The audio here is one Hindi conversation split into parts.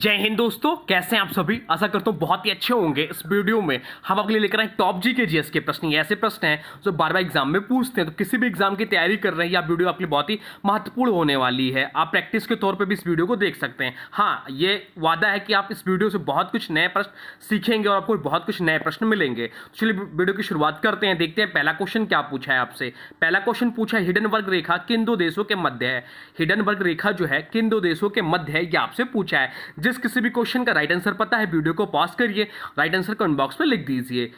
जय हिंद दोस्तों, कैसे हैं आप सभी। आशा करता हूँ बहुत ही अच्छे होंगे। इस वीडियो में हम आपके लिए लेकर आए टॉप जी के जीएस के प्रश्न। ये ऐसे प्रश्न हैं जो बार बार एग्जाम में पूछते हैं, तो किसी भी एग्जाम की तैयारी कर रहे हैं या वीडियो आपके लिए बहुत ही महत्वपूर्ण होने वाली है। आप प्रैक्टिस के तौर पर भी इस वीडियो को देख सकते हैं। हाँ, ये वादा है कि आप इस वीडियो से बहुत कुछ नए प्रश्न सीखेंगे और आपको बहुत कुछ नए प्रश्न मिलेंगे। तो चलिए वीडियो की शुरुआत करते हैं। देखते हैं पहला क्वेश्चन क्या पूछा है आपसे। पहला क्वेश्चन पूछा है, हिडनबर्ग रेखा किन दो देशों के मध्य है। हिडनबर्ग रेखा जो है किन दो देशों के मध्य है, ये आपसे पूछा है। जिस किसी भी क्वेश्चन राइट आंसर पता है, वीडियो को पॉज करिए, राइट आंसर कमेंट बॉक्स में लिख दीजिए।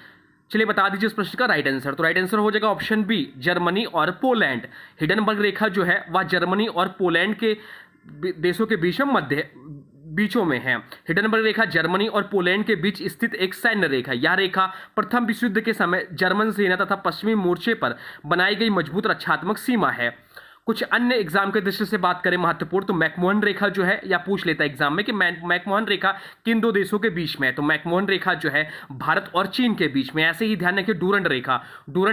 चलिए बता दीजिए इस प्रश्न का राइट आंसर। तो राइट आंसर हो जाएगा ऑप्शन बी, जर्मनी और पोलैंड। हिडनबर्ग रेखा जो है वह जर्मनी और पोलैंड के देशों के बीचों में है। हिडनबर्ग रेखा जर्मनी और पोलैंड के बीच स्थित एक सैन्य रेखा। यह रेखा प्रथम विश्व युद्ध के समय जर्मन सेना तथा पश्चिमी मोर्चे पर बनाई गई मजबूत रक्षात्मक सीमा है। कुछ अन्य एग्जाम के दृष्टि से बात करें महत्वपूर्ण, तो मैकमोहन रेखा जो है, या पूछ लेता है एग्जाम में कि मैकमोहन रेखा किन दो देशों के बीच में है। तो मैकमोहन रेखा जो है भारत और चीन के बीच में। ऐसे ही ध्यान रखिए डूरंड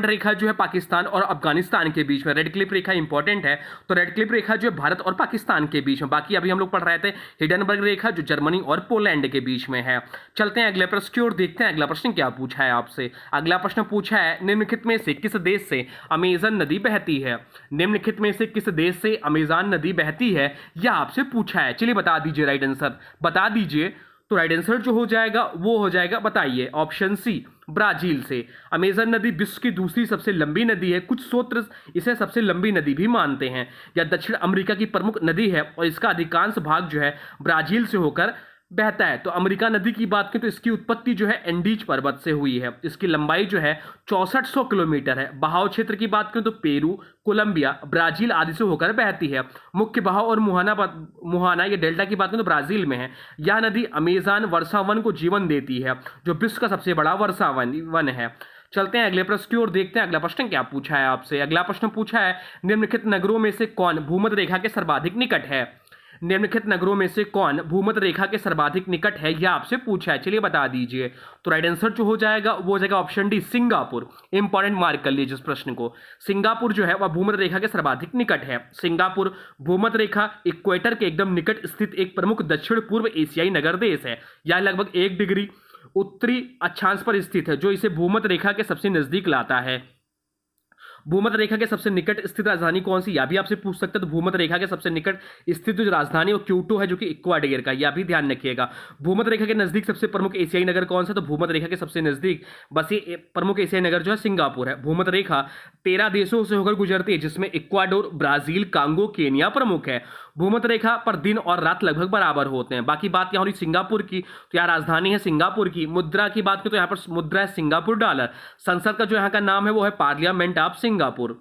रेखा जो है पाकिस्तान और अफगानिस्तान के बीच में। रेड क्लिफ रेखा इंपॉर्टेंट है, तो रेड क्लिफ रेखा जो है भारत और पाकिस्तान के बीच में। बाकी अभी हम लोग पढ़ रहे थे हिडनबर्ग रेखा जो जर्मनी और पोलैंड के बीच में है। चलते हैं अगले प्रश्न की ओर, देखते हैं अगला प्रश्न क्या पूछा है आपसे। अगला प्रश्न पूछा है, निम्नलिखित में से किस देश से अमेजन नदी बहती है। निम्नलिखित में से किस देश से अमेज़न नदी बहती है, यह आपसे पूछा है। चलिए बता दीजिए राइट आंसर, बता दीजिए। तो राइट आंसर जो हो जाएगा वो हो जाएगा, बताइए, ऑप्शन सी, ब्राजील से। अमेजन नदी विश्व की दूसरी सबसे लंबी नदी है। कुछ स्रोत इसे सबसे लंबी नदी भी मानते हैं। यह दक्षिण अमेरिका की प्रमुख नदी है और इसका अधिकांश भाग जो है ब्राजील से होकर बहता है। तो अमेरिका नदी की बात करें तो इसकी उत्पत्ति जो है एंडीज पर्वत से हुई है। इसकी लंबाई जो है 6400 किलोमीटर है। बहाव क्षेत्र की बात करें तो पेरू, कोलंबिया, ब्राजील आदि से होकर बहती है। मुख्य बहाव और मुहाना या डेल्टा की बात करें तो ब्राजील में है। यह नदी अमेज़न वर्षा वन को जीवन देती है, जो विश्व का सबसे बड़ा वर्षा वन है। चलते हैं अगले प्रश्न की ओर, देखते हैं अगला प्रश्न क्या पूछा है आपसे। अगला प्रश्न पूछा है, निम्नलिखित नगरों में से कौन भूमध्य रेखा के सर्वाधिक निकट है। निम्नलिखित नगरों में से कौन भूमध्य रेखा के सर्वाधिक निकट है, यह आपसे पूछा है। चलिए बता दीजिए। तो राइट आंसर जो हो जाएगा वो हो जाएगा option D, Singapore. Important mark कर लीजिए इस प्रश्न को। सिंगापुर जो है वह भूमध्य रेखा के सर्वाधिक निकट है। सिंगापुर भूमध्य रेखा इक्वेटर के एकदम निकट स्थित एक प्रमुख दक्षिण पूर्व एशियाई नगर देश है। यह लगभग 1 डिग्री उत्तरी अक्षांश पर स्थित है, जो इसे भूमध्य रेखा के सबसे नजदीक लाता है। भूमध्य रेखा के सबसे निकट स्थित राजधानी कौन सी, यह भी आपसे पूछ सकते हैं। तो भूमध्य रेखा के सबसे निकट स्थित जो राजधानी वो क्योटो है, जो कि इक्वाडोर का, यह भी ध्यान रखिएगा। भूमध्य रेखा के नजदीक सबसे प्रमुख एशियाई नगर कौन सा, तो भूमध्य रेखा के सबसे नजदीक बस ये प्रमुख एशियाई नगर जो है सिंगापुर है। भूमध्य रेखा 13 देशों से होकर गुजरती है, जिसमें इक्वाडोर, ब्राजील, कांगो, केनिया प्रमुख है। भूमध्य रेखा पर दिन और रात लगभग बराबर होते हैं। बाकी बात यहाँ हो रही सिंगापुर की, तो यहाँ राजधानी है सिंगापुर की। मुद्रा की बात करें तो यहाँ पर मुद्रा है सिंगापुर डॉलर। संसद का जो यहाँ का नाम है वो है पार्लियामेंट ऑफ सिंगापुर।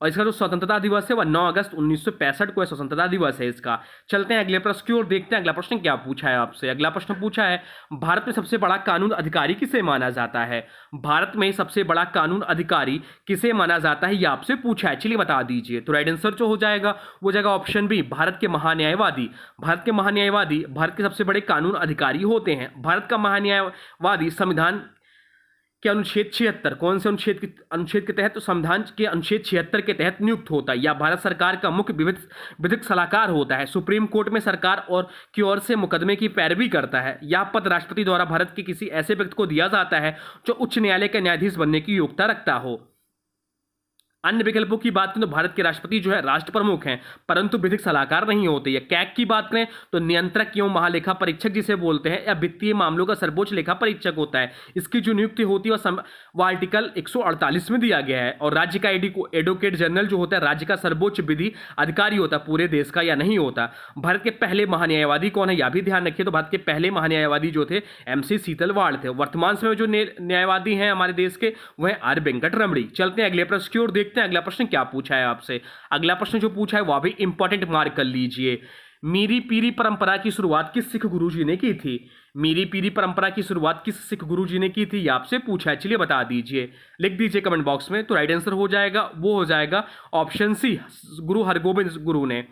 और इसका जो स्वतंत्रता दिवस है वह 9 अगस्त 1965 को स्वतंत्रता दिवस है इसका। चलते हैं अगले प्रश्न की ओर, देखते हैं अगला प्रश्न क्या पूछा है आपसे। अगला प्रश्न पूछा है, भारत में सबसे बड़ा कानून अधिकारी किसे माना जाता है। भारत में सबसे बड़ा कानून अधिकारी किसे माना जाता है, यह आपसे पूछा है। चलिए बता दीजिए। तो राइट आंसर जो हो जाएगा वो हो जाएगा ऑप्शन बी, भारत के महान्यायवादी। भारत के महान्यायवादी भारत के सबसे बड़े कानून अधिकारी होते हैं। भारत का महान्यायवादी संविधान के अनुच्छेद 76, कौन से अनुच्छेद के तहत, तो संविधान के अनुच्छेद 76 के तहत नियुक्त होता है। या भारत सरकार का मुख्य विधिक सलाहकार होता है। सुप्रीम कोर्ट में सरकार की ओर से मुकदमे की पैरवी करता है। यह पद राष्ट्रपति द्वारा भारत के किसी ऐसे व्यक्ति को दिया जाता है जो उच्च न्यायालय का न्यायाधीश बनने की योग्यता रखता हो। अन्य विकल्पों की बात करें तो भारत के राष्ट्रपति जो है राष्ट्र प्रमुख हैं, परंतु विधिक सलाहकार नहीं होते। या कैग की बात करें तो नियंत्रक एवं महालेखा परीक्षक जिसे बोलते हैं, या वित्तीय मामलों का सर्वोच्च लेखा परीक्षक होता है। इसकी जो नियुक्ति होती है वह आर्टिकल 148 में दिया गया है। और राज्य का एडवोकेट जनरल जो होता है राज्य का सर्वोच्च विधि अधिकारी होता है, पूरे देश का या नहीं होता। भारत के पहले महान्यायवादी कौन है, यह भी ध्यान रखिए। तो भारत के पहले महान्यायवादी जो थे MC सीतलवाड़ थे। वर्तमान समय में जो न्यायवादी हैं हमारे देश के वह R वेंकट रमणी। चलते हैं अगले प्रश्न की ओर, देखते हैं अगला प्रश्न क्या पूछा है आपसे। अगला प्रश्न जो पूछा है वह भी इंपॉर्टेंट मार्क कर लीजिए। मीरी पीरी परंपरा की शुरुआत किस सिख गुरुजी ने की थी। मीरी पीरी परंपरा की शुरुआत किस सिख गुरुजी ने की थी, यह आपसे पूछा है। चलिए बता दीजिए, लिख दीजिए कमेंट बॉक्स में। तो राइट आंसर हो जाएगा वो हो जाएगा ऑप्शन सी, गुरु हरगोबिंद गुरु ने।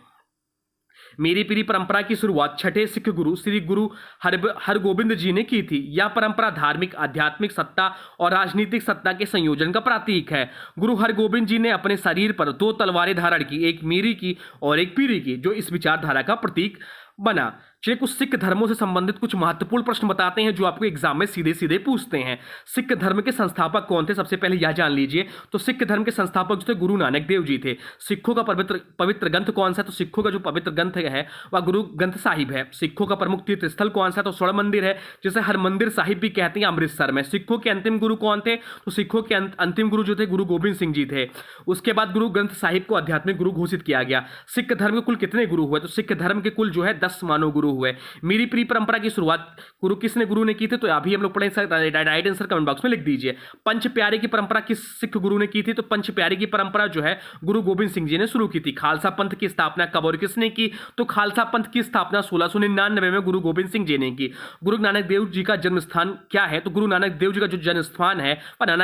मेरी पीरी परंपरा की शुरुआत छठे सिख गुरु श्री गुरु हरगोबिंद जी ने की थी। यह परंपरा धार्मिक, आध्यात्मिक सत्ता और राजनीतिक सत्ता के संयोजन का प्रतीक है। गुरु हरगोबिंद जी ने अपने शरीर पर 2 तलवारें धारण की, एक मीरी की और एक पीरी की, जो इस विचारधारा का प्रतीक बना। चलिए कुछ सिख धर्मों से संबंधित कुछ महत्वपूर्ण प्रश्न बताते हैं जो आपको एग्जाम में सीधे सीधे पूछते हैं। सिख धर्म के संस्थापक कौन थे, सबसे पहले यह जान लीजिए। तो सिख धर्म के संस्थापक जो थे गुरु नानक देव जी थे। सिखों का पवित्र ग्रंथ कौन सा है, तो सिखों का जो पवित्र ग्रंथ है वह गुरु ग्रंथ साहिब है। सिखों का प्रमुख तीर्थ स्थल कौन सा है, तो स्वर्ण मंदिर है, जिसे हरमंदिर साहिब भी कहते हैं, अमृतसर में। सिखों के अंतिम गुरु कौन थे, तो सिखों के अंतिम गुरु जो थे गुरु गोबिंद सिंह जी थे। उसके बाद गुरु ग्रंथ साहिब को आध्यात्मिक गुरु घोषित किया गया। सिख धर्म के कुल कितने गुरु हुए, तो सिख धर्म के कुल जो है 10 मानव गुरु हुए। मेरी प्री परंपरा की शुरुआत गुरु ने की थी, तो अभी हम लोग पढ़े, राइट आंसर कमेंट बॉक्स में लिख दीजिए। पंच प्यारे की परंपरा किस सिख गुरु ने की थी, तो पंच प्यारे की परंपरा जो है गुरु गोबिंद सिंह जी ने शुरू की थी। खालसा पंथ की स्थापना कब और किसने की, तो खालसा पंथ की स्थापना 1699 में गुरु गोबिंद सिंह जी ने की। गुरु नानक देव जी का जन्म स्थान क्या है, तो गुरु नानक देव जी का जो जन्म स्थान है वह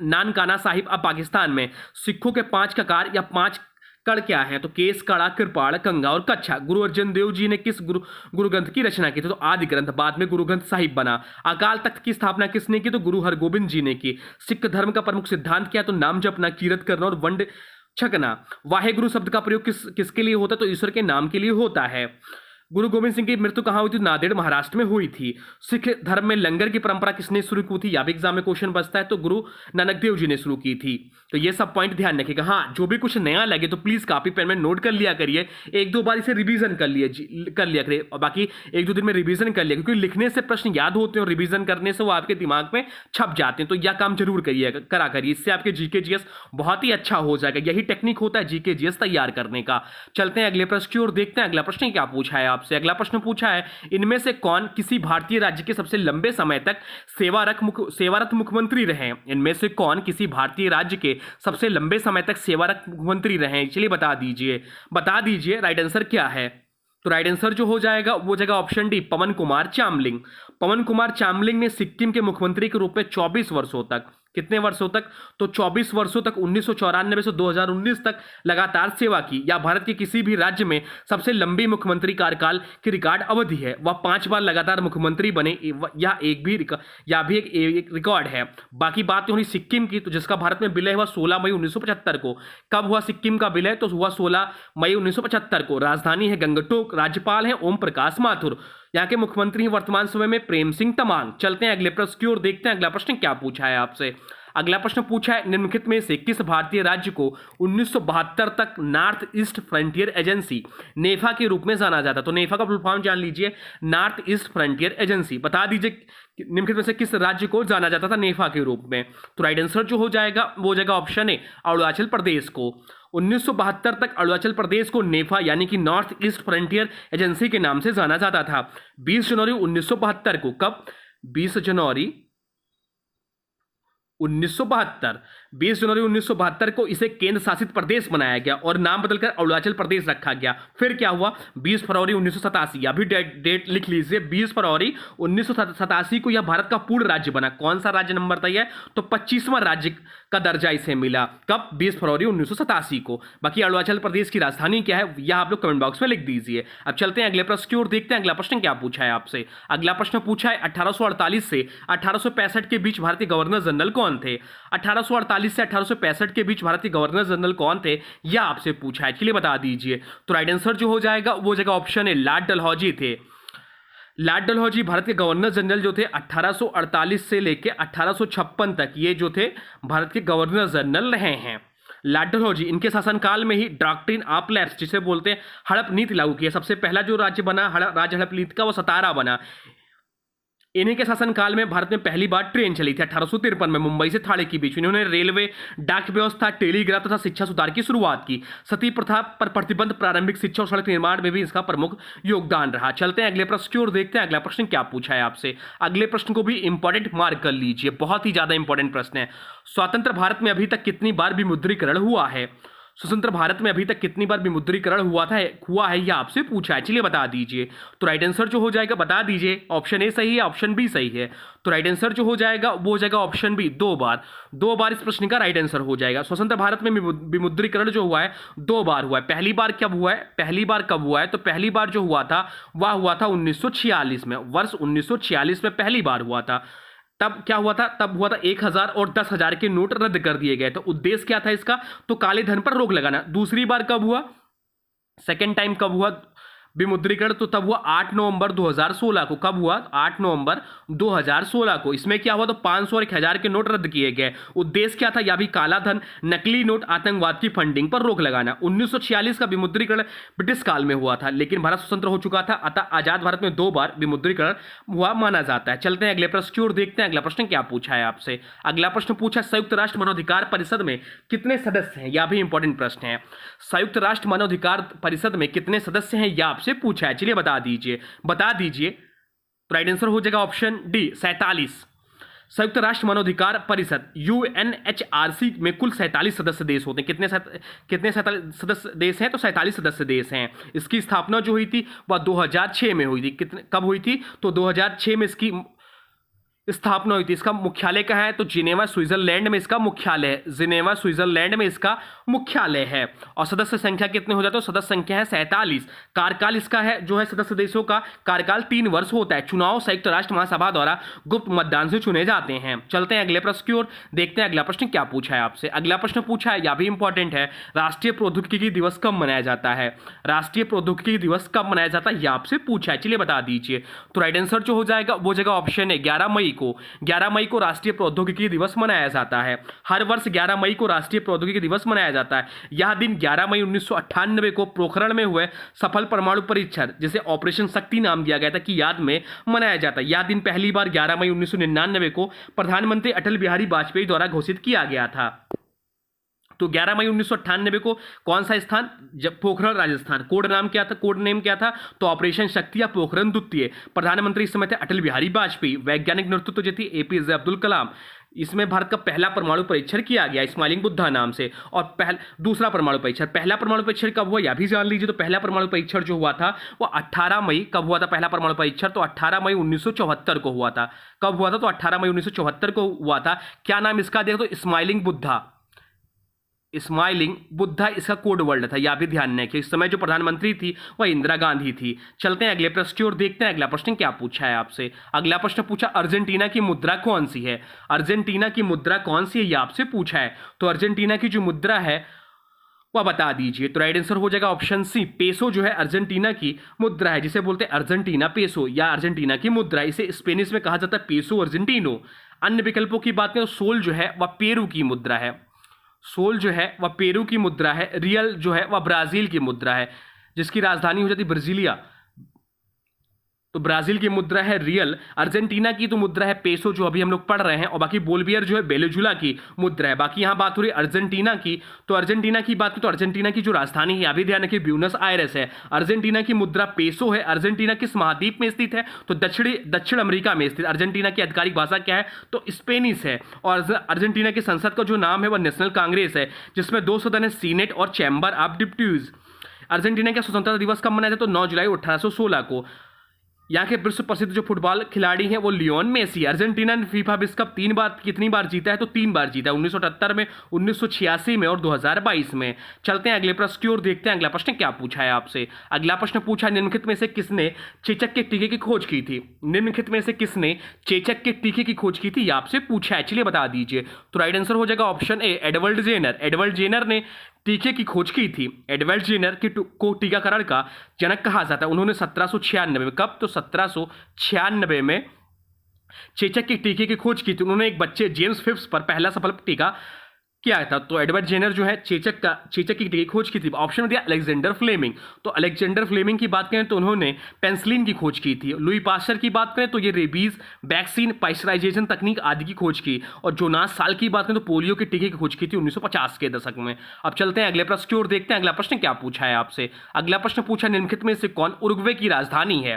नानकाना साहिब अब पाकिस्तान में। सिखों के 5 ककार या 5 कड़ क्या है, तो केस, कड़ा, कृपाण, कंगा और कच्छा। गुरु अर्जन देव जी ने किस गुरु ग्रंथ की रचना की थी, तो आदि ग्रंथ, बाद में गुरु ग्रंथ साहिब बना। अकाल तख्त की स्थापना किसने की, तो गुरु हरगोबिंद जी ने की। सिख धर्म का प्रमुख सिद्धांत क्या है, तो नाम जपना, कीरत करना और वंड छकना। वाहेगुरु शब्द का प्रयोग किसके लिए होता है, तो ईश्वर के नाम के लिए होता है। गुरु गोबिंद सिंह की मृत्यु कहाँ हुई थी, नांदेड़ महाराष्ट्र में हुई थी। सिख धर्म में लंगर की परंपरा किसने शुरू की थी, या भी एग्जाम में क्वेश्चन बचता है, तो गुरु नानक देव जी ने शुरू की थी। तो ये सब पॉइंट ध्यान रखिएगा। हाँ, जो भी कुछ नया लगे तो प्लीज कॉपी पेन में नोट कर लिया करिए, 1-2 बार इसे रिवीजन कर लिया करिए, और बाकी 1-2 दिन में रिवीजन कर लिया, क्योंकि लिखने से प्रश्न याद होते हैं और रिवीजन करने से वो आपके दिमाग में छप जाते हैं। तो यह काम जरूर करा करिए, इससे आपके जीके जीएस बहुत ही अच्छा हो जाएगा। यही टेक्निक होता है जीके जीएस तैयार करने का। चलते हैं अगले प्रश्न की ओर, देखते हैं अगला प्रश्न क्या पूछा है आपसे। अगला प्रश्न पूछा है, इनमें से कौन किसी भारतीय राज्य के सबसे लंबे समय तक सेवारत मुख्यमंत्री रहे। इनमें से कौन किसी भारतीय राज्य के सबसे लंबे समय तक सेवारत मुख्यमंत्री रहे, चलिए बता दीजिए राइट आंसर क्या है। तो राइट आंसर जो हो जाएगा वो जाएगा ऑप्शन डी, पवन कुमार चामलिंग। पवन कुमार चामलिंग ने सिक्किम के मुख्यमंत्री के रूप में 24 वर्षों तक, कितने वर्षों तक, तो 24 वर्षों तक 1994 से 2019 तक लगातार सेवा की। या भारत के किसी भी राज्य में सबसे लंबी मुख्यमंत्री कार्यकाल की रिकॉर्ड अवधि है। वह 5 बार लगातार मुख्यमंत्री बने, यह एक रिकॉर्ड है। बाकी बात हो रही सिक्किम की, तो जिसका भारत में विलय हुआ 16 मई 1975 को। कब हुआ सिक्किम का विलय, तो हुआ 16 मई 1975 को। राजधानी है गंगटोक, राज्यपाल है ओम प्रकाश माथुर। यहाँ के मुख्यमंत्री हैं वर्तमान समय में प्रेम सिंह तमांग। चलते हैं अगले प्रश्न की ओर, देखते हैं अगला प्रश्न क्या पूछा है आपसे। अगला प्रश्न पूछा है, निम्नलिखित में से किस भारतीय राज्य को 1972 तक नॉर्थ ईस्ट फ्रंटियर एजेंसी नेफा के रूप में जाना जाता। तो नेफा का फुल फॉर्म जान लीजिए, नॉर्थ ईस्ट फ्रंटियर एजेंसी। बता दीजिए निम्नलिखित में से किस राज्य को जाना जाता था नेफा के रूप में। तो राइट आंसर जो हो जाएगा वो जाएगा ऑप्शन ए, अरुणाचल प्रदेश को। 1972 तक अरुणाचल प्रदेश को नेफा यानी कि नॉर्थ ईस्ट फ्रंटियर एजेंसी के नाम से जाना जाता था। 20 जनवरी 1972 को, कब, 20 जनवरी 1972 को इसे केंद्र शासित प्रदेश बनाया गया और नाम बदलकर अरुणाचल प्रदेश रखा गया। फिर क्या हुआ, 20 फरवरी 1987, या भी डेट लिख लीजिए, 20 फरवरी 1987 को यह भारत का पूर्ण राज्य बना। कौन सा राज्य नंबर था यह, तो 25वां राज्य का दर्जा इसे मिला। कब, 20 फरवरी 1987 को। बाकी अरुणाचल प्रदेश की राजधानी क्या है यह आप लोग कमेंट बॉक्स में लिख दीजिए। अब चलते हैं अगले प्रश्न की ओर, देखते हैं अगला प्रश्न क्या पूछा है आपसे। अगला प्रश्न पूछा है, 1848 से 1865 के बीच भारतीय गवर्नर जनरल कौन थे। 1848 से 1865 के बीच भारत के गवर्नर जनरल कौन थे, यह आपसे पूछा है, चलिए बता दीजिए। तो राइट आंसर जो हो जाएगा वो जाएगा ऑप्शन ए, लॉर्ड डलहौजी थे। लॉर्ड डलहौजी भारत के गवर्नर जनरल जो थे 1848 से लेकर 1856 तक, ये जो थे भारत के गवर्नर जनरल रहे हैं। लॉर्ड डलहौजी, इनके शासनकाल में ही डॉक्ट्रिन ऑफ लैप्स जिसे बोलते हैं हड़प नीति लागू किया। सबसे पहला जो राज्य बना राज्य हड़प नीति का वो सतारा बना। इन्हीं के शासनकाल में भारत में पहली बार ट्रेन चली थी 1853 में मुंबई से थाने के बीच में। इन्होंने रेलवे, डाक व्यवस्था, टेलीग्राफ तथा शिक्षा सुधार की शुरुआत की। सती प्रथा पर प्रतिबंध, प्रारंभिक शिक्षा और सड़क निर्माण में भी इसका प्रमुख योगदान रहा। चलते हैं अगले प्रश्न की ओर, देखते हैं अगला प्रश्न क्या पूछा है आपसे। अगले प्रश्न को भी इंपॉर्टेंट मार्क कर लीजिए, बहुत ही ज्यादा इंपॉर्टेंट प्रश्न है। स्वतंत्र भारत में अभी तक कितनी बार विमुद्रीकरण हुआ है। स्वतंत्र भारत में अभी तक कितनी बार विमुद्रीकरण हुआ है यह आपसे पूछा है, चलिए बता दीजिए। तो राइट आंसर जो हो जाएगा बता दीजिए, ऑप्शन ए सही है, ऑप्शन बी सही है। तो राइट आंसर जो हो जाएगा वो हो जाएगा ऑप्शन बी, 2 बार इस प्रश्न का राइट आंसर हो जाएगा। स्वतंत्र भारत में विमुद्रीकरण जो हुआ है 2 बार हुआ है। पहली बार कब हुआ है, तो पहली बार जो हुआ था वह हुआ था 1946 में, वर्ष 1946 में पहली बार हुआ था। तब क्या हुआ था, तब हुआ था 1000 और 10,000 के नोट रद्द कर दिए गए। तो उद्देश्य क्या था इसका, तो काले धन पर रोक लगाना। दूसरी बार कब हुआ, सेकेंड टाइम कब हुआ, विमुद्रीकरण तो तब हुआ 8 नवंबर 2016 को। कब हुआ? 8 नवंबर 2016 को। इसमें क्या हुआ? तो 500 और 1000 के नोट रद्द किए गए। उद्देश्य क्या था? या भी काला धन, नकली नोट, आतंकवाद की फंडिंग पर रोक लगाना। 1946 का विमुद्रीकरण ब्रिटिश काल में हुआ था, लेकिन भारत स्वतंत्र हो चुका था, अतः आजाद भारत में 2 बार विमुद्रीकरण हुआ माना जाता है। चलते हैं अगले प्रश्न की ओर, देखते हैं अगला प्रश्न क्या पूछा है आपसे। अगला प्रश्न पूछा, संयुक्त राष्ट्र मानवाधिकार परिषद में कितने सदस्य हैं? यह भी इंपॉर्टेंट प्रश्न है। संयुक्त राष्ट्र मानवाधिकार परिषद में कितने सदस्य हैं, यह आपसे पूछा है। चलिए बता दीजिए। तो राइट आंसर हो जाएगा ऑप्शन डी, 47। संयुक्त राष्ट्र मानवाधिकार परिषद UNHRC में कुल 47 सदस्य देश होते हैं। कितने 47 सदस्य देश हैं? तो 47 सदस्य देश हैं। इसकी स्थापना जो हुई थी वह 2006 में हुई थी। कब हुई थी? तो 2006 में इसकी स्थापना हुई थी। इसका मुख्यालय कहाँ है? तो जिनेवा स्विट्जरलैंड में इसका मुख्यालय है। जिनेवा स्विट्जरलैंड में इसका मुख्यालय है। और सदस्य संख्या कितने हो जाते हैं? सदस्य संख्या है 47। कार्यकाल इसका है जो है सदस्य देशों का कार्यकाल 3 वर्ष होता है। चुनाव संयुक्त राष्ट्र महासभा द्वारा गुप्त मतदान से चुने जाते हैं। चलते हैं अगले प्रश्न की ओर, देखते हैं अगला प्रश्न क्या पूछा है आपसे। अगला प्रश्न पूछा है, यह भी इंपॉर्टेंट है, राष्ट्रीय प्रौद्योगिकी दिवस कब मनाया जाता है? राष्ट्रीय प्रौद्योगिकी दिवस कब मनाया जाता है, यह आपसे पूछा है। चलिए बता दीजिए। तो राइट आंसर जो हो जाएगा वो जगह ऑप्शन है 11 मई को। 11 मई को राष्ट्रीय प्रौद्योगिकी दिवस मनाया जाता है। हर वर्ष 11 मई को राष्ट्रीय प्रौद्योगिकी दिवस मनाया जाता है। यह दिन 11 मई 1998 को पोखरण में हुए सफल परमाणु परीक्षण, जिसे ऑपरेशन शक्ति नाम दिया गया था, की याद में मनाया जाता है। यह दिन पहली बार 11 मई 1999 को प्रधानमंत्री अटल बिहारी वाजपेयी द्वारा घोषित किया गया था। तो 11 मई 1998 को कौन सा स्थान? जब पोखरण, राजस्थान। कोड नेम क्या था? तो ऑपरेशन शक्ति या पोखरण द्वितीय। प्रधानमंत्री इस समय थे अटल बिहारी वाजपेयी। वैज्ञानिक नेतृत्व जो थी APJ अब्दुल कलाम। इसमें भारत का पहला परमाणु परीक्षण किया गया स्माइलिंग बुद्धा नाम से। और दूसरा परमाणु परीक्षण, पहला परमाणु परीक्षण कब हुआ यह भी जान लीजिए। तो पहला परमाणु परीक्षण जो हुआ था वो 18 मई, कब हुआ था पहला परमाणु परीक्षण? तो 18 मई 1974 को हुआ था। कब हुआ था? तो 18 मई 1974 को हुआ था। क्या नाम इसका? देखो, तो स्माइलिंग बुद्धा इसका कोड वर्ड था। यह भी ध्यान रखें। इस समय जो प्रधानमंत्री थी वह इंदिरा गांधी थी। चलते हैं अगले प्रश्न की ओर, देखते हैं अगला प्रश्न क्या पूछा है आपसे। अगला प्रश्न पूछा, अर्जेंटीना की मुद्रा कौन सी है? अर्जेंटीना की मुद्रा कौन सी है, यह आपसे पूछा है। तो अर्जेंटीना की जो मुद्रा है वह बता दीजिए। तो राइट आंसर हो जाएगा ऑप्शन सी, पेसो जो है अर्जेंटीना की मुद्रा है, जिसे बोलते हैं अर्जेंटीना पेसो या अर्जेंटीना की मुद्रा। इसे स्पेनिश में कहा जाता है पेसो अर्जेंटिनो। अन्य विकल्पों की बात करें तो सोल जो है वह पेरू की मुद्रा है। सोल जो है वह पेरू की मुद्रा है। रियल जो है वह ब्राजील की मुद्रा है, जिसकी राजधानी हो जाती है ब्राजीलिया। तो ब्राजील की मुद्रा है रियल। अर्जेंटीना की तो मुद्रा है पेसो, जो अभी हम लोग पढ़ रहे हैं। और बाकी बोलिवियर जो है वेनेजुएला की मुद्रा है। बाकी यहाँ बात हो रही है अर्जेंटीना की। तो अर्जेंटीना की बात की तो अर्जेंटीना की जो राजधानी है, अभी ध्यान रखिए, ब्यूनस आयरेस है। अर्जेंटीना की मुद्रा पेसो है। अर्जेंटीना किस महाद्वीप में स्थित है? तो दक्षिण अमेरिका में स्थित। अर्जेंटीना की आधिकारिक भाषा क्या है? तो स्पेनिश है। और अर्जेंटीना की संसद का जो नाम है वह नेशनल कांग्रेस है, जिसमें 2 सदन है, सीनेट और चैम्बर ऑफ डिप्यूटीज। अर्जेंटीना का स्वतंत्रता दिवस कब मनाया था? तो 9 जुलाई 1816 को। यहाँ के विश्व प्रसिद्ध जो फुटबॉल खिलाड़ी हैं वो लियोन मेसी। अर्जेंटीना ने फीफा विश्व कप कितनी बार जीता है? तो 3 बार जीता है, 1978 में, 1986 में और 2022 में। चलते हैं अगले प्रश्न की ओर, देखते हैं अगला प्रश्न क्या पूछा है आपसे। अगला प्रश्न पूछा, निम्नलिखित में से किसने चेचक के टीके की खोज की थी? निम्नलिखित में से किसने चेचक के टीके की खोज की थी, यह आपसे पूछा है। चलिए बता दीजिए। तो राइट आंसर हो जाएगा option A, Edward Jenner. Edward Jenner ने टीके की खोज की थी। एडवर्ड जेनर को टीकाकरण का जनक कहा जाता है। उन्होंने 1796 में, कब? तो 1796 में चेचक के टीके की खोज की थी। उन्होंने एक बच्चे जेम्स फिप्स पर पहला सफल टीका किया था। तो एडवर्ड जेनर जो है चेचक की टीके की खोज की थी। ऑप्शन में दिया अलेक्जेंडर फ्लेमिंग। तो अलेक्जेंडर फ्लेमिंग की बात करें तो उन्होंने पेंसिलिन की खोज की थी। लुई पास्चर की बात करें तो ये रेबीज वैक्सीन, पाश्चराइजेशन तकनीक आदि की खोज की। और जोनास साल की बात करें तो पोलियो के टीके की खोज की थी 1950 के दशक में। अब चलते हैं अगले प्रश्न की ओर, देखते हैं अगला प्रश्न क्या पूछा है आपसे। अगला प्रश्न पूछा, निम्नलिखित में से कौन उरुग्वे की राजधानी है?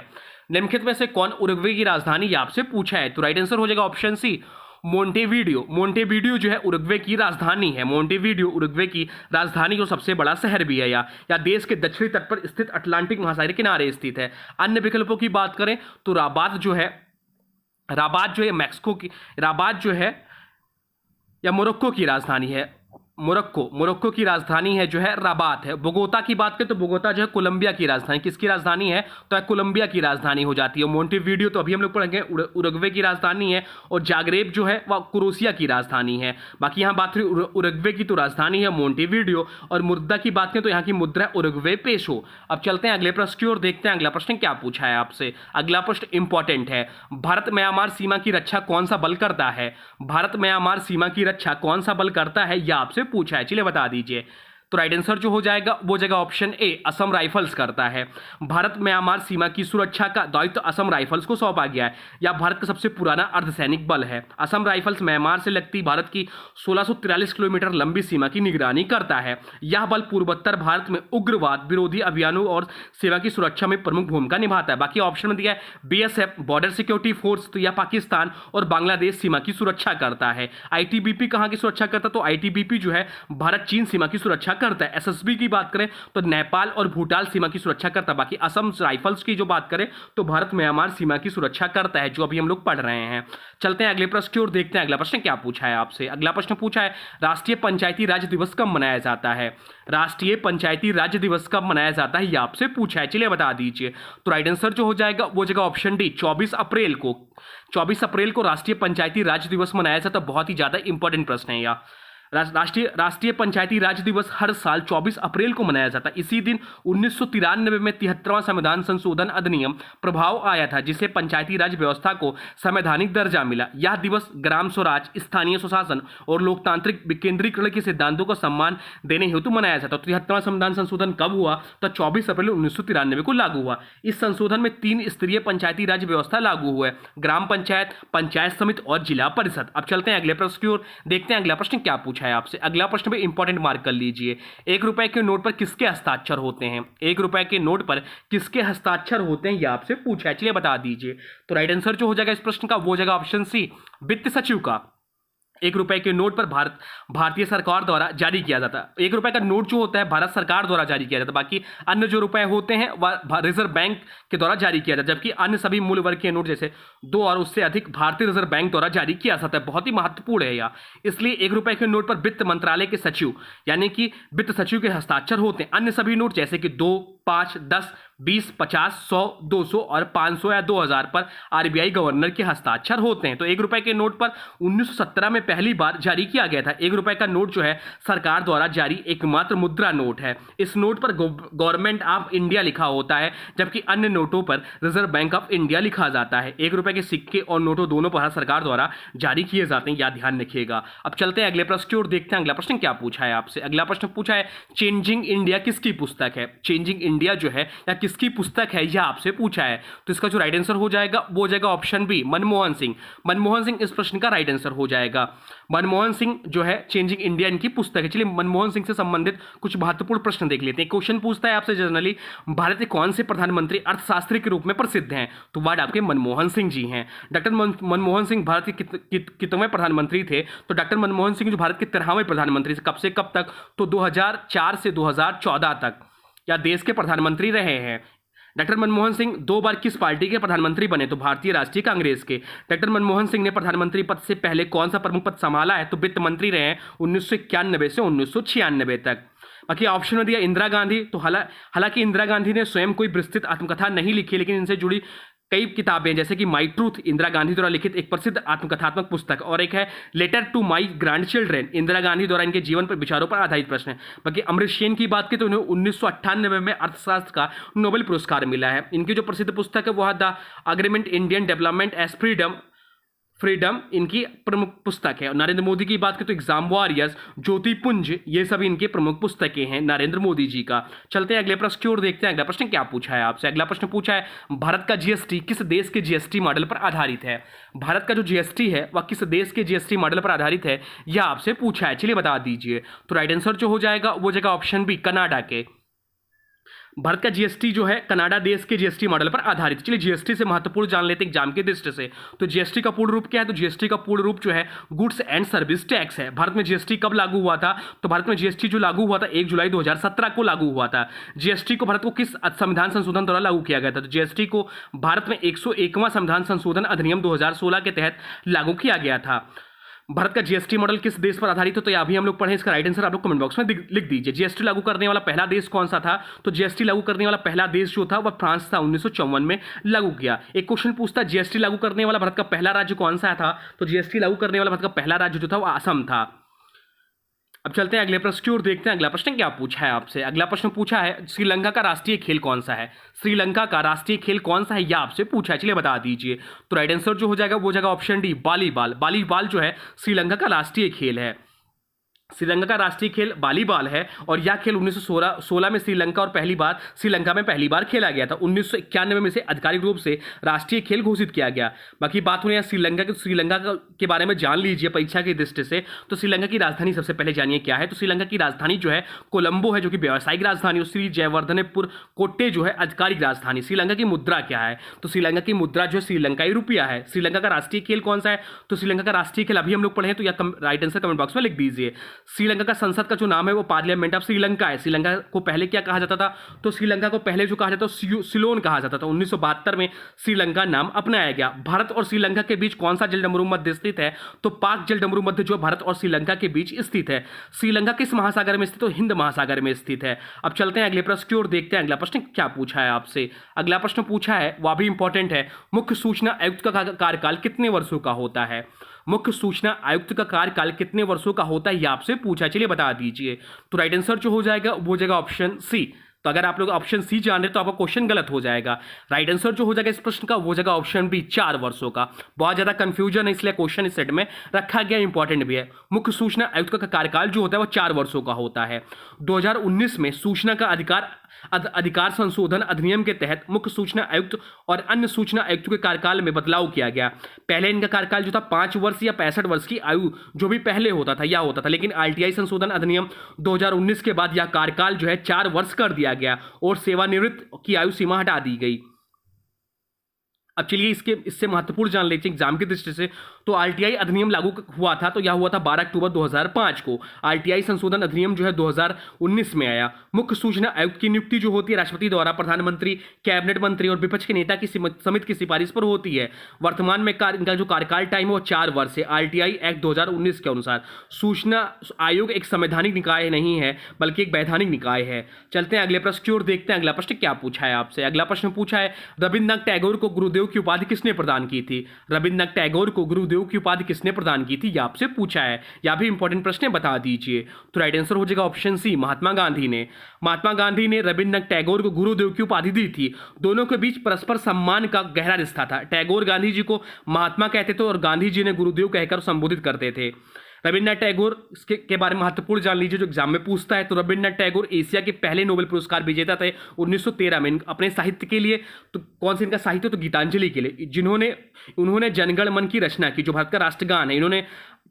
निम्नलिखित में से कौन उरुग्वे की राजधानी आपसे पूछा है? तो राइट आंसर हो जाएगा ऑप्शन सी, मोंटेवीडियो। मोंटेवीडियो जो है उरुग्वे की राजधानी है। मोंटेवीडियो उरुग्वे की राजधानी और सबसे बड़ा शहर भी है। या देश के दक्षिणी तट पर स्थित अटलांटिक महासागर के किनारे स्थित है। अन्य विकल्पों की बात करें तो राबात जो है मैक्सिको की, राबात जो है या मोरक्को की राजधानी है। मोरक्को की राजधानी है जो है रबात है। बोगोता की बात करें तो बोगोता जो है कोलंबिया की राजधानी, किसकी राजधानी है तो है कोलंबिया की राजधानी हो जाती है। मोंटेवीडियो तो अभी हम लोग पढ़ेंगे उरुग्वे की राजधानी है, और जागरेब जो है वह क्रोएशिया की राजधानी है। बाकी यहाँ बात करें उरुग्वे की तो राजधानी है मोंटेवीडियो, और मुद्रा की बात करें तो यहाँ की मुद्रा है उरुग्वे पेसो। अब चलते हैं अगले प्रश्न की ओर, देखते हैं अगला प्रश्न क्या पूछा है आपसे। अगला प्रश्न इंपॉर्टेंट है, भारत म्यांमार सीमा की रक्षा कौन सा बल करता है? भारत म्यांमार सीमा की रक्षा कौन सा बल करता है, यह आपसे पूछा है, चलिए बता दीजिए। तो राइट आंसर जो हो जाएगा वो जगह ऑप्शन ए, असम राइफल्स करता है। भारत म्यांमार सीमा की सुरक्षा का दायित्व असम राइफल्स को सौंपा गया है। यह भारत का सबसे पुराना अर्धसैनिक बल है। असम राइफल्स म्यांमार से लगती भारत की 1643 किलोमीटर लंबी सीमा की निगरानी करता है। यह बल पूर्वोत्तर भारत में उग्रवाद विरोधी अभियानों और सीमा की सुरक्षा में प्रमुख भूमिका निभाता है। बाकी ऑप्शन में दिया है बीएसएफ, बॉर्डर सिक्योरिटी फोर्स, तो यह पाकिस्तान और बांग्लादेश सीमा की सुरक्षा करता है। आईटीबीपी कहाँ की सुरक्षा करता है? तो आईटीबीपी जो है भारत चीन सीमा की सुरक्षा करता है। एसएसबी की बात करें तो नेपाल और भूटान सीमा की सुरक्षा करता है। बाकी असम राइफल्स की जो बात करें तो भारत म्यांमार सीमा की सुरक्षा करता है, जो अभी हम लोग पढ़ रहे हैं। चलते हैं अगले प्रश्न की ओर, देखते हैं अगला प्रश्न क्या पूछा है आपसे। अगला प्रश्न पूछा है राष्ट्रीय पंचायती राज दिवस कब मनाया जाता है? राष्ट्रीय पंचायती राज दिवस कब मनाया जाता है, यह आपसे पूछा है, चलिए बता दीजिए। तो राइट आंसर जो हो जाएगा वो जगह ऑप्शन डी, 24 अप्रैल को। 24 अप्रैल को राष्ट्रीय पंचायती राज दिवस मनाया जाता है। बहुत ही ज्यादा इंपॉर्टेंट प्रश्न है यह। राष्ट्रीय पंचायती राज दिवस हर साल 24 अप्रैल को मनाया जाता है। इसी दिन 1993 में 73वां संविधान संशोधन अधिनियम प्रभाव आया था, जिसे पंचायती राज व्यवस्था को संवैधानिक दर्जा मिला। यह दिवस ग्राम स्वराज, स्थानीय स्वशासन और लोकतांत्रिक विकेंद्रीकरण के सिद्धांतों का सम्मान देने हेतु मनाया जाता है। 73वां संविधान संशोधन कब हुआ? तो 24 अप्रैल 1993 को लागू हुआ। इस संशोधन में 3 स्तरीय पंचायती राज व्यवस्था लागू हुआ है, ग्राम पंचायत, पंचायत समिति और जिला परिषद। अब चलते हैं अगले प्रश्न की ओर, देखते हैं अगला प्रश्न क्या पूछा है आपसे। अगला प्रश्न पे इंपॉर्टेंट मार्क कर लीजिए। 1 रुपए के नोट पर किसके हस्ताक्षर होते हैं? 1 रुपए के नोट पर किसके हस्ताक्षर होते हैं, यह आपसे पूछा है, चलिए बता दीजिए। तो राइट आंसर जो हो जाएगा इस प्रश्न का वो जाएगा ऑप्शन सी, वित्त सचिव का। 1 रुपए के नोट पर भारतीय सरकार द्वारा जारी किया जाता है। 1 रुपए का नोट जो होता है भारत सरकार द्वारा जारी किया जाता है। बाकी अन्य जो रुपए होते हैं वह रिजर्व बैंक के द्वारा जारी किया जाता है, जबकि अन्य सभी मूल्य वर्ग के नोट जैसे 2 और उससे अधिक भारतीय रिजर्व बैंक द्वारा जारी किया जाता है। बहुत ही महत्वपूर्ण है यह। इसलिए 1 रुपए के नोट पर वित्त मंत्रालय के सचिव यानी कि वित्त सचिव के हस्ताक्षर होते हैं। अन्य सभी नोट जैसे कि 2, 5, 10, 20, 50, 100, 200 और 500 या 2000 पर आरबीआई गवर्नर के हस्ताक्षर होते हैं। तो 1 रुपए के नोट पर 1917 में पहली बार जारी किया गया था। 1 रुपए का नोट जो है सरकार द्वारा जारी एकमात्र मुद्रा नोट है। इस नोट पर गवर्नमेंट ऑफ इंडिया लिखा होता है, जबकि अन्य नोटों पर रिजर्व बैंक ऑफ इंडिया लिखा जाता है। 1 रुपए के सिक्के और नोटों दोनों भारत सरकार द्वारा जारी किए जाते हैं, यह ध्यान रखिएगा। अब चलते हैं अगले प्रश्न की ओर, देखते हैं अगला प्रश्न क्या पूछा है आपसे। अगला प्रश्न पूछा है चेंजिंग इंडिया किसकी पुस्तक है? चेंजिंग इंडिया जो है या किसकी पुस्तक है, यह आपसे पूछा है। तो इसका जो राइट आंसर हो जाएगा वो जाएगा ऑप्शन बी, मनमोहन सिंह। मनमोहन सिंह इस प्रश्न का राइट आंसर हो जाएगा। मनमोहन सिंह जो है चेंजिंग इंडिया इनकी पुस्तक है। चलिए मनमोहन सिंह से संबंधित कुछ महत्वपूर्ण प्रश्न देख लेते हैं। क्वेश्चन पूछता है आपसे जनरली भारत के कौन से प्रधानमंत्री अर्थशास्त्री के रूप में प्रसिद्ध हैं? तो वर्ड आपके मनमोहन सिंह जी हैं। डॉक्टर मनमोहन सिंह भारत के कितवें प्रधानमंत्री थे? तो डॉक्टर मनमोहन सिंह जो भारत के 13वें प्रधानमंत्री थे। कब से कब तक? तो 2004 से 2014 तक या देश के प्रधानमंत्री रहे हैं। डॉक्टर मनमोहन सिंह 2 बार किस पार्टी के प्रधानमंत्री बने? तो भारतीय राष्ट्रीय कांग्रेस के। डॉक्टर मनमोहन सिंह ने प्रधानमंत्री पद से पहले कौन सा प्रमुख पद संभाला है? तो वित्त मंत्री रहे हैं 1991 से 1996 तक। बाकी ऑप्शन में दिया इंदिरा गांधी। तो हालांकि इंदिरा गांधी ने स्वयं कोई विस्तृत आत्मकथा नहीं लिखी, लेकिन इनसे जुड़ी कई किताबें जैसे कि माई ट्रूथ, इंदिरा गांधी द्वारा लिखित एक प्रसिद्ध आत्मकथात्मक पुस्तक, और एक है letter to my grandchildren, Indira Gandhi द्वारा इनके जीवन पर विचारों पर आधारित प्रश्न है। बाकी अमृत सेन की बात की तो उन्हें 1998 में अर्थशास्त्र का नोबेल पुरस्कार मिला है। इनकी जो प्रसिद्ध पुस्तक है वह the agreement Indian development as freedom इनकी प्रमुख पुस्तक है। और नरेंद्र मोदी की बात करें तो एग्जाम वॉरियर्स, ज्योतिपुंज, ये सभी इनके प्रमुख पुस्तकें हैं नरेंद्र मोदी जी का। चलते हैं अगले प्रश्न की ओर, देखते हैं अगला प्रश्न क्या पूछा है आपसे। अगला प्रश्न पूछा है भारत का जीएसटी किस देश के जीएसटी मॉडल पर आधारित है? भारत का जो जीएसटी है वह किस देश के जीएसटी मॉडल पर आधारित है, यह आपसे पूछा है, चलिए बता दीजिए। तो राइट आंसर जो हो जाएगा वो जाएगा ऑप्शन बी, कनाडा के। भारत का जीएसटी जो है कनाडा देश के जीएसटी मॉडल पर आधारित। चलिए जीएसटी से महत्वपूर्ण जान लेते हैं एग्जाम के दृष्टि से। तो जीएसटी का पूर्ण रूप क्या है? तो जीएसटी का पूर्ण रूप जो है गुड्स एंड सर्विस टैक्स है। भारत में जीएसटी कब लागू हुआ था? तो भारत में जीएसटी जो लागू हुआ था 1 जुलाई 2017 को लागू हुआ था। जीएसटी को भारत को किस संविधान संशोधन द्वारा लागू किया गया था? तो जीएसटी को भारत में 101वां संविधान संशोधन अधिनियम 2016 के तहत लागू किया गया था। भारत का जीएसटी मॉडल किस देश पर आधारित है? तो यह भी हम लोग पढ़े, इसका राइट आंसर आप लोग कमेंट बॉक्स में लिख दीजिए। जीएसटी लागू करने वाला पहला देश कौन सा था? तो जीएसटी लागू करने वाला पहला देश जो था वह फ्रांस था, 1954 में लागू किया। एक क्वेश्चन पूछता है जीएसटी लागू करने वाला भारत का पहला राज्य कौन सा था? तो जीएसटी लागू करने वाला भारत का पहला राज्य जो था वह असम था। अब चलते हैं अगले प्रश्न की ओर, देखते हैं अगला प्रश्न क्या पूछा है आपसे। अगला प्रश्न पूछा है श्रीलंका का राष्ट्रीय खेल कौन सा है? श्रीलंका का राष्ट्रीय खेल कौन सा है यह आपसे पूछा है, चलिए बता दीजिए। तो राइट आंसर जो हो जाएगा वो जाएगा ऑप्शन डी, वॉलीबॉल। वॉलीबॉल जो है श्रीलंका का राष्ट्रीय खेल है। श्रीलंका का राष्ट्रीय खेल वॉलीबॉल है और यह खेल 1916 में श्रीलंका में पहली बार खेला गया था। 1991 में से आधिकारिक रूप से राष्ट्रीय खेल घोषित किया गया। बाकी बात हो रही है श्रीलंका के बारे में जान लीजिए परीक्षा की दृष्टि से। तो श्रीलंका की राजधानी सबसे पहले जानिए क्या है। तो श्रीलंका की राजधानी जो है कोलंबो है, जो कि व्यावसायिक राजधानी, और श्री जयवर्धनेपुर कोट्टे जो है आधिकारिक राजधानी। श्रीलंका की मुद्रा क्या है? तो श्रीलंका की मुद्रा जो है श्रीलंकाई रुपया है। श्रीलंका का राष्ट्रीय खेल कौन सा है? तो श्रीलंका का राष्ट्रीय खेल अभी हम लोग पढ़े हैं, तो यह राइट आंसर कमेंट बॉक्स में लिख दीजिए। श्रीलंका का संसद का जो नाम है वो पार्लियामेंट ऑफ श्रीलंका है। श्रीलंका को पहले क्या कहा जाता था? तो श्रीलंका को पहले जो कहा जाता था सिलोन कहा जाता था। 1972 में श्रीलंका नाम अपनाया गया। भारत और श्रीलंका के बीच कौन सा जलडमरू मध्य स्थित है? तो पाक जलडमरू मध्य जो भारत और श्रीलंका के बीच स्थित है। श्रीलंका किस महासागर में स्थित? तो हिंद महासागर में स्थित है। अब चलते हैं अगले प्रश्न की ओर, देखते हैं अगला प्रश्न क्या पूछा है आपसे। अगला प्रश्न पूछा है वह भी इंपॉर्टेंट है, मुख्य सूचना आयुक्त का कार्यकाल कितने वर्षों का होता है? मुख्य सूचना आयुक्त का कार्यकाल कितने वर्षों का होता है यह आपसे पूछा, चलिए बता दीजिए। तो राइट आंसर जो हो जाएगा वो हो जाएगा ऑप्शन सी। तो अगर आप लोग ऑप्शन सी जान रहे तो आपका क्वेश्चन गलत हो जाएगा। राइट आंसर जो हो जाएगा इस प्रश्न का वो हो जाएगा ऑप्शन बी, 4 वर्षों का। बहुत ज्यादा कंफ्यूजन है इसलिए क्वेश्चन इस सेट में रखा गया, इंपॉर्टेंट भी है। मुख्य सूचना आयुक्त का कार्यकाल जो होता है वो 4 वर्षों का होता है। 2019 में सूचना का अधिकार संशोधन अधिनियम के तहत मुख्य सूचना आयुक्त और अन्य सूचना आयुक्त के कार्यकाल में बदलाव किया गया। पहले इनका कार्यकाल जो था 5 वर्ष या 65 वर्ष की आयु जो भी पहले होता था, लेकिन आरटीआई संशोधन अधिनियम 2019 के बाद यह कार्यकाल जो है 4 वर्ष कर दिया गया और सेवानिवृत्त की आयु सीमा हटा दी गई। अब चलिए इससे महत्वपूर्ण जान लेते हैं एग्जाम की दृष्टि से। तो आरटीआई अधिनियम लागू हुआ था, तो यह हुआ था 12 अक्टूबर 2005 को। आरटीआई संशोधन अधिनियम जो है 2019 में आया। मुख्य सूचना आयुक्त की नियुक्ति जो होती है राष्ट्रपति द्वारा प्रधानमंत्री, कैबिनेट मंत्री और विपक्ष के नेता की समिति की सिफारिश पर होती है। वर्तमान में इनका जो कार्यकाल टाइम है वो 4 वर्ष है। आरटीआई एक्ट 2019 के अनुसार सूचना आयोग एक संवैधानिक निकाय नहीं है बल्कि एक वैधानिक निकाय है। चलते हैं अगले प्रश्न की ओर, देखते हैं अगला प्रश्न क्या पूछा है आपसे। अगला प्रश्न पूछा है रविन्द्रनाथ टैगोर को गुरुदेव की उपाधि किसने प्रदान की थी? रविन्द्रनाथ टैगोर को गुरुदेव की उपाधि किसने प्रदान की थी यह आपसे पूछा है। यह भी इंपॉर्टेंट प्रश्न है, बता दीजिए। तो राइट आंसर हो जाएगा ऑप्शन सी, महात्मा गांधी ने। महात्मा गांधी ने रविन्द्रनाथ टैगोर को गुरुदेव की उपाधि दी थी। दोनों के बीच परस्पर सम्मान का गहरा रिश्ता था। टैगोर गांधी जी को महात्मा कहते थे और गांधी जी ने गुरुदेव कहकर संबोधित करते थे। रविन्द्रनाथ टैगोर के बारे में महत्वपूर्ण जान लीजिए जो एग्जाम में पूछता है। तो रविन्द्रनाथ टैगोर एशिया के पहले नोबेल पुरस्कार विजेता थे 1913 में अपने साहित्य के लिए। तो कौन से इनका साहित्य? तो गीतांजलि के लिए, उन्होंने जनगण मन की रचना की जो भारत का राष्ट्रगान है। इन्होंने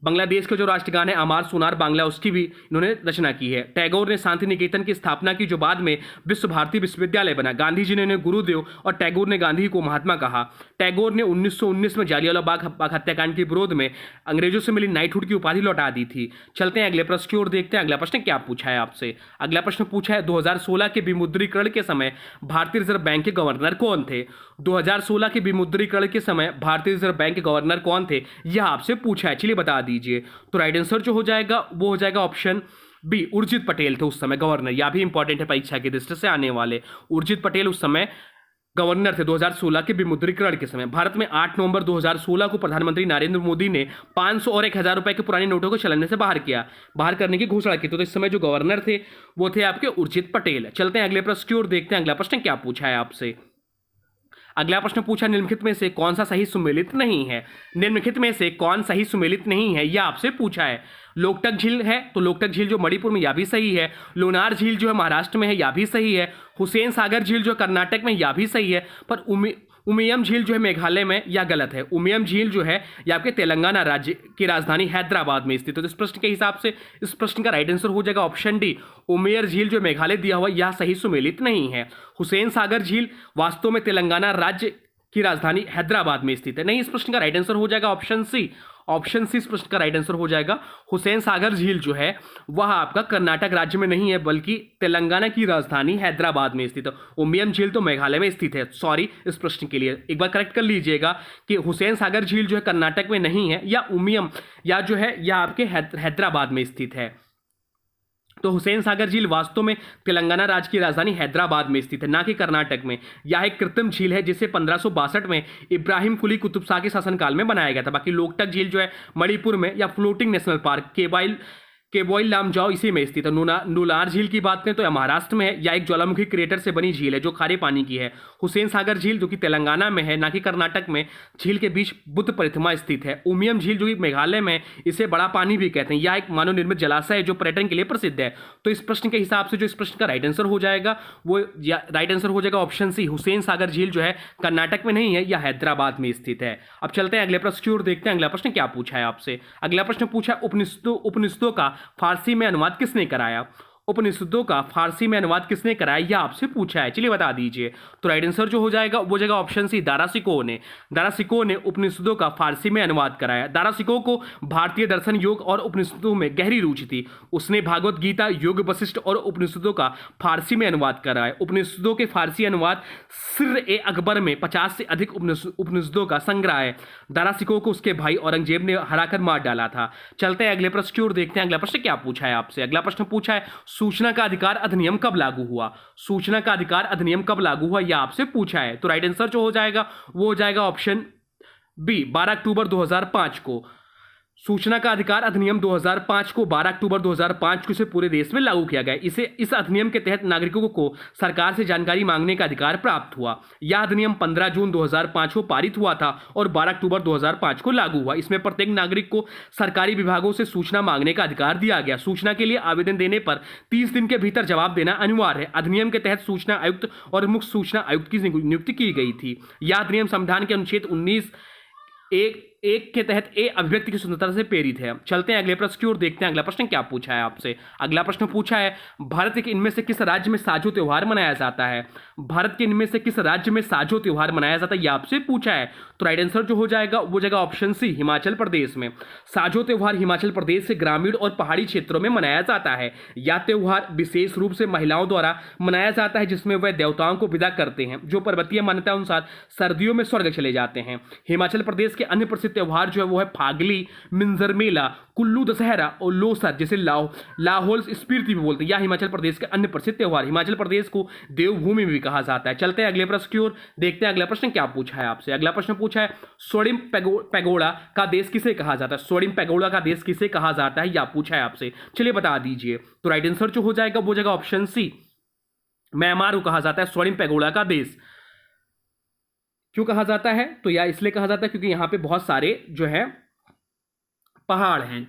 बांग्लादेश का जो राष्ट्रगान है अमार सोनार बांग्ला, उसकी भी इन्होंने रचना की है। टैगोर ने शांति निकेतन की स्थापना की जो बाद में विश्व भारती विश्वविद्यालय बना। गांधी जी ने इन्हें गुरुदेव और टैगोर ने गांधी को महात्मा कहा। टैगोर ने 1919 में जालियांवाला बाग हत्याकांड के विरोध में अंग्रेजों से मिली नाइटहुड की उपाधि लौटा दी थी। चलते हैं अगले प्रश्न की ओर, देखते हैं अगला प्रश्न क्या पूछा है आपसे। अगला प्रश्न पूछा है 2016 के विमुद्रीकरण के समय भारतीय रिजर्व बैंक के गवर्नर कौन थे? 2016 के विमुद्रीकरण के समय भारतीय रिजर्व बैंक के गवर्नर कौन थे यह आपसे पूछा है, चलिए बता दीजिए। तो राइट आंसर जो हो जाएगा वो हो जाएगा ऑप्शन बी, उर्जित पटेल थे उस समय गवर्नर। यह भी इंपॉर्टेंट है परीक्षा की दृष्टि से आने वाले। उर्जित पटेल उस समय गवर्नर थे 2016 के विमुद्रीकरण के समय। भारत में 8 नवंबर 2016 को प्रधानमंत्री नरेंद्र मोदी ने 500 और 1000 रुपए के पुराने नोटों को चलन से बाहर करने की घोषणा की। तो इस समय जो गवर्नर थे वो थे आपके उर्जित पटेल। चलते हैं अगले प्रश्न की ओर, देखते हैं अगला प्रश्न क्या पूछा है आपसे। अगला प्रश्न पूछा निम्नलिखित में से कौन सा सही सुमेलित नहीं है? निम्नलिखित में से कौन सही सुमेलित नहीं है यह आपसे पूछा है। लोकटक झील है तो लोकटक झील जो मणिपुर में यह भी सही है। लोनार झील जो है महाराष्ट्र में है यह भी सही है। हुसैन सागर झील जो कर्नाटक में यह भी सही है। पर उमियम झील जो है मेघालय में यह गलत है। उमियम झील जो है यह आपके तेलंगाना राज्य की राजधानी हैदराबाद में स्थित है। तो इस प्रश्न के हिसाब से इस प्रश्न का राइट आंसर हो जाएगा ऑप्शन डी, उमेयर झील जो मेघालय दिया हुआ यह सही सुमेलित नहीं है। हुसैन सागर झील वास्तव में तेलंगाना राज्य की राजधानी हैदराबाद में स्थित है। नहीं, इस प्रश्न का राइट आंसर हो जाएगा ऑप्शन सी, ऑप्शन सी इस प्रश्न का राइट आंसर हो जाएगा। हुसैन सागर झील जो है वह आपका कर्नाटक राज्य में नहीं है बल्कि तेलंगाना की राजधानी हैदराबाद में स्थित है। उमियम झील तो मेघालय में स्थित है। सॉरी, इस प्रश्न के लिए एक बार करेक्ट कर लीजिएगा कि हुसैन सागर झील जो है कर्नाटक में नहीं है, या उमियम या जो है यह आपके हैदराबाद में स्थित है। तो हुसैन सागर झील वास्तव में तेलंगाना राज्य की राजधानी हैदराबाद में स्थित है, ना कि कर्नाटक में। यह एक कृत्रिम झील है जिसे 1562 में इब्राहिम कुली कुतुब शाह के शासनकाल में बनाया गया था। बाकी लोकटक झील जो है मणिपुर में, या फ्लोटिंग नेशनल पार्क केबॉइल लामजाओ इसी में स्थित है। नूलार झील की बात करें तो यह महाराष्ट्र में है, या एक ज्वालामुखी क्रेटर से बनी झील है जो खारे पानी की है। हुसैन सागर झील जो कि तेलंगाना में है, ना कि कर्नाटक में, झील के बीच बुद्ध प्रतिमा स्थित है। उमियम झील जो कि मेघालय में, इसे बड़ा पानी भी कहते हैं। यह एक मानव निर्मित जलाशय है जो पर्यटन के लिए प्रसिद्ध है। तो इस प्रश्न के हिसाब से जो इस प्रश्न का राइट आंसर हो जाएगा वो राइट आंसर हो जाएगा ऑप्शन सी, हुसैन सागर झील जो है कर्नाटक में नहीं है, यह हैदराबाद में स्थित है। अब चलते हैं अगले प्रश्न की ओर, देखते हैं अगला प्रश्न क्या पूछा है आपसे। अगला प्रश्न पूछा है उपनिषदों का फारसी में अनुवाद किसने कराया। उपनिषदों का फारसी में अनुवाद किसने कराया, यह आपसे पूछा है। चलिए बता दीजिए। तो राइट आंसर जो हो जाएगा वो जाएगा ऑप्शन सी, दारासिको ने उपनिषदों का फारसी में अनुवाद कराया। दारासिको को भारतीय दर्शन, योग और उपनिषदों में गहरी रुचि थी। उसने भागवत गीता, योग वशिष्ठ और उपनिषदों का फारसी में अनुवाद कराया। उपनिषदों के फारसी अनुवाद सिर-ए-अकबर में 50 से अधिक उपनिषदों का संग्रह है। दारासिको को उसके भाई औरंगजेब ने हराकर मार डाला था। चलते हैं अगले प्रश्न की ओर, देखते हैं अगला प्रश्न क्या पूछा है आपसे। अगला प्रश्न पूछा है सूचना का अधिकार अधिनियम कब लागू हुआ। सूचना का अधिकार अधिनियम कब लागू हुआ, यह आपसे पूछा है। तो राइट आंसर जो हो जाएगा वो हो जाएगा ऑप्शन बी, 12 अक्टूबर 2005 को। सूचना का अधिकार अधिनियम 2005 को 12 अक्टूबर 2005 को से पूरे देश में लागू किया गया। इस अधिनियम के तहत नागरिकों को सरकार से जानकारी मांगने का अधिकार प्राप्त हुआ। यह अधिनियम 15 जून 2005 को पारित हुआ था और 12 अक्टूबर 2005 को लागू हुआ। इसमें प्रत्येक नागरिक को सरकारी विभागों से सूचना मांगने का अधिकार दिया गया। सूचना के लिए आवेदन देने पर 30 दिन के भीतर जवाब देना अनिवार्य है। अधिनियम के तहत सूचना आयुक्त और मुख्य सूचना आयुक्त की नियुक्ति की गई थी। यह अधिनियम संविधान के अनुच्छेद 19 एक के तहत अभिव्यक्ति की स्वतंत्रता से प्रेरित है। चलते हैं अगले प्रश्न की ओर, देखते हैं अगला प्रश्न क्या पूछा है आपसे। अगला प्रश्न पूछा है भारत के इनमें से किस राज्य में साझो त्योहार मनाया जाता है। भारत के इनमें से किस राज्य में साझो त्योहार मनाया जाता है, यह आपसे पूछा है। तो राइट आंसर जो हो जाएगा वो जाएगा ऑप्शन सी, हिमाचल प्रदेश में। साझो त्योहार हिमाचल प्रदेश से ग्रामीण और पहाड़ी क्षेत्रों में मनाया जाता है। यह त्योहार विशेष रूप से महिलाओं द्वारा मनाया जाता है, जिसमें वह देवताओं को विदा करते हैं जो पर्वतीय मान्यता अनुसार सर्दियों में स्वर्ग चले जाते हैं। हिमाचल प्रदेश के अन्य प्रसिद्ध त्योहार जो है वो है फागली, मिंजर मेला, कुल्लू दशहरा और लोसर, जिसे लाहौल स्पीति भी बोलते हैं। यह हिमाचल प्रदेश के अन्य प्रसिद्ध त्योहार। हिमाचल प्रदेश को देवभूमि भी कहा जाता है। चलते हैं अगले प्रश्न की ओर, देखते हैं अगला प्रश्न क्या पूछा है आपसे। अगला प्रश्न पूछा है स्वर्णिम पैगोडा का देश किसे कहा जाता है। स्वर्णिम पैगोडा का देश किसे कहा जाता है, यह पूछा है आपसे। चलिए बता दीजिए। तो राइट आंसर जो हो जाएगा वो जाएगा ऑप्शन सी, म्यांमार को कहा जाता है स्वर्णिम पैगोडा का देश। क्यों कहा जाता है, तो यह इसलिए कहा जाता है क्योंकि यहां पे बहुत सारे जो है पहाड़ हैं।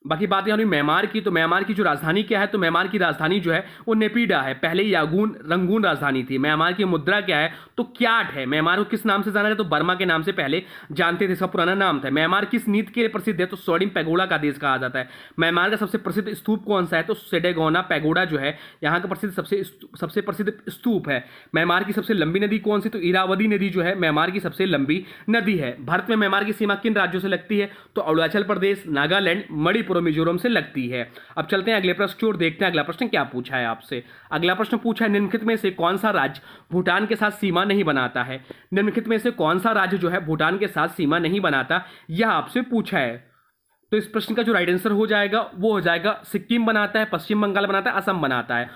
बाकी बात यहाँ म्यांमार की, तो म्यांमार की जो राजधानी क्या है, तो म्यांमार की राजधानी जो है वो नेपिडा है। पहले रंगून राजधानी थी। म्यांमार की मुद्रा क्या है, तो क्याट है। म्यांमार को किस नाम से जाना है, तो बर्मा के नाम से पहले जानते थे, इसका पुराना नाम था। म्यांमार किस नीति के लिए प्रसिद्ध है, तो स्वर्णिम पैगोडा का देश कहा जाता है। म्यांमार का सबसे प्रसिद्ध स्तूप कौन सा है, तो सेडेगोना पैगोडा जो है यहाँ का प्रसिद्ध सबसे प्रसिद्ध स्तूप है। म्यांमार की सबसे लंबी नदी कौन सी, तो इरावदी नदी जो है म्यांमार की सबसे लंबी नदी है। भारत में म्यांमार की सीमा किन राज्यों से लगती है, तो अरुणाचल प्रदेश, नागालैंड, मणिपुर, मिजोरम से लगती है। अब चलते हैं अगले प्रश्न की ओर, देखते हैं अगला प्रश्न क्या पूछा है आपसे। अगला प्रश्न पूछा है निम्नलिखित में से कौन सा राज्य भूटान के साथ सीमा नहीं बनाता है। निम्नलिखित में से कौन सा राज्य जो है भूटान के साथ सीमा नहीं बनाता, यह आपसे पूछा है। तो इस प्रश्न का जो राइट आंसर हो जाएगा वो हो जाएगा सिक्किम बनाता है, पश्चिम बंगाल बनाता है, असम बनाता है।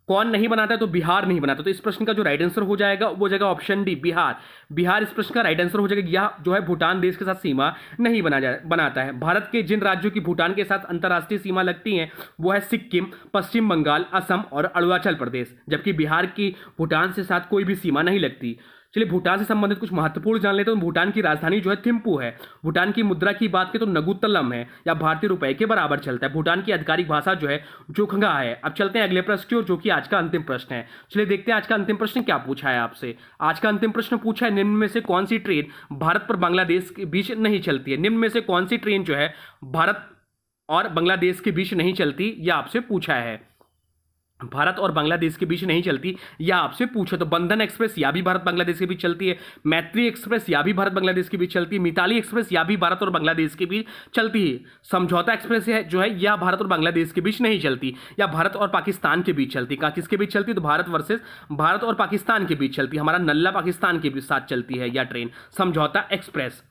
कौन नहीं बनाता है, तो बिहार नहीं बनाता। तो इस प्रश्न का जो राइट आंसर हो जाएगा वो जाएगा ऑप्शन डी, बिहार इस प्रश्न का राइट आंसर हो जाएगा। यह जो है भूटान देश के साथ सीमा नहीं बनाता है। भारत के जिन राज्यों की भूटान के साथ अंतर्राष्ट्रीय सीमा लगती है वो है सिक्किम, पश्चिम बंगाल, असम और अरुणाचल प्रदेश, जबकि बिहार की भूटान से साथ कोई भी सीमा नहीं लगती। चलिए भूटान से संबंधित कुछ महत्वपूर्ण जान लेते हैं। भूटान की राजधानी जो है थिम्पू है। भूटान की मुद्रा की बात करें तो नगुतलम है, या भारतीय रुपए के बराबर चलता है। भूटान की आधिकारिक भाषा जो है जोखंगा है। अब चलते हैं अगले प्रश्न की ओर, जो कि आज का अंतिम प्रश्न है। चलिए देखते हैं आज का अंतिम प्रश्न क्या पूछा है आपसे। आज का अंतिम प्रश्न पूछा है निम्न में से कौन सी ट्रेन भारत पर बांग्लादेश के बीच नहीं चलती है। निम्न में से कौन सी ट्रेन जो है भारत और बांग्लादेश के बीच नहीं चलती, यह आपसे पूछा है। भारत और बांग्लादेश के बीच नहीं चलती, या आपसे पूछे तो बंधन एक्सप्रेस या भी भारत बांग्लादेश के बीच चलती है, मैत्री एक्सप्रेस या भी भारत बांग्लादेश के बीच चलती है, मिताली एक्सप्रेस या भी भारत और बांग्लादेश के बीच चलती है, समझौता एक्सप्रेस है जो है या भारत और बांग्लादेश के बीच नहीं चलती, या भारत और पाकिस्तान के बीच चलती। कहाँ किसके बीच चलती है? तो भारत वर्सेस भारत और पाकिस्तान के बीच चलती है, हमारा नल्ला पाकिस्तान के बीच साथ चलती है या ट्रेन समझौता एक्सप्रेस।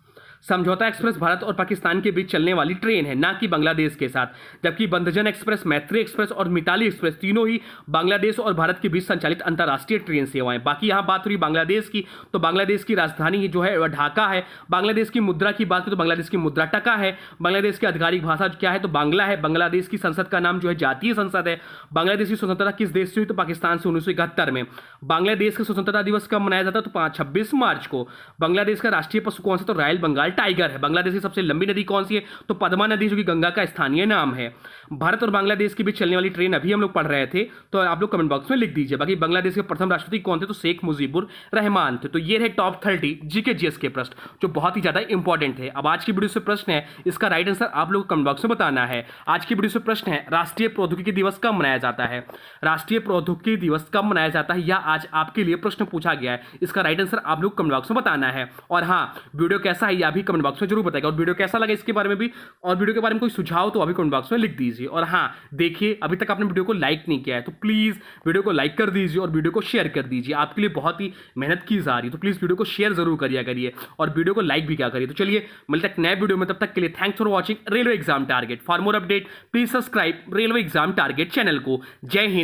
समझौता एक्सप्रेस भारत और पाकिस्तान के बीच चलने वाली ट्रेन है, ना कि बांग्लादेश के साथ। जबकि बंधजन एक्सप्रेस, मैत्री एक्सप्रेस और मिताली एक्सप्रेस तीनों ही बांग्लादेश और भारत के बीच संचालित अंतर्राष्ट्रीय ट्रेन सेवाएं। बाकी यहाँ बात हुई बांग्लादेश की, तो बांग्लादेश की राजधानी जो है वह ढाका है। बांग्लादेश की मुद्रा की बात करें तो बांग्लादेश की मुद्रा टका है। बांग्लादेश की आधिकारिक भाषा क्या है? तो बांग्ला है। बांग्लादेश की संसद का नाम जो है जातीय संसद है। बांग्लादेश की स्वतंत्रता किस देश से हुई? तो पाकिस्तान से 1971 में। बांग्लादेश का स्वतंत्रता दिवस कब मनाया जाता है? तो 26 मार्च को। बांग्लादेश का राष्ट्रीय पशु कौन सा? तो रॉयल बंगाल टाइगर है। बांग्लादेश की सबसे लंबी नदी कौन सी है? तो पद्मा नदी, जो कि गंगा का स्थानीय नाम है। भारत और बांग्लादेश के बीच चलने वाली ट्रेन अभी हम लोग पढ़ रहे थे, तो आप लोग कमेंट बॉक्स में लिख दीजिए। बाकी बांग्लादेश के प्रथम राष्ट्रपति कौन थे? तो शेख मुजीबुर रहमान थे। तो ये रहे टॉप 30 जीके जीएस के प्रश्न, जो बहुत ही ज्यादा इंपॉर्टेंट है। अब आज की वीडियो से प्रश्न है, इसका राइट आंसर आप लोग कमेंट बॉक्स में बताना है। आज की वीडियो से प्रश्न है, राष्ट्रीय प्रौद्योगिकी दिवस कब मनाया जाता है? राष्ट्रीय प्रौद्योगिकी दिवस कब मनाया जाता है, या आज आपके लिए प्रश्न पूछा गया है, इसका राइट आंसर आप लोग कमेंट बॉक्स में बताना है। और हाँ, वीडियो कैसा है यह भी कमेंट बॉक्स में जरूर बताएगा, और वीडियो कैसा लगा इसके बारे में भी, और वीडियो के बारे में कोई सुझाव तो अभी कमेंट बॉक्स में लिख दीजिए। और हाँ, देखिए अभी तक आपने वीडियो को लाइक नहीं किया है तो प्लीज वीडियो को लाइक कर दीजिए और वीडियो को शेयर कर दीजिए। आपके लिए बहुत ही मेहनत की जा रही है, तो प्लीज वीडियो को शेयर जरूर करिए करिए और वीडियो को लाइक भी क्या करिए। तो चलिए मिलते हैं नए वीडियो में, तब तक के लिए thanks for watching railway exam target. For more update please subscribe railway exam target channel को। जय हिंद।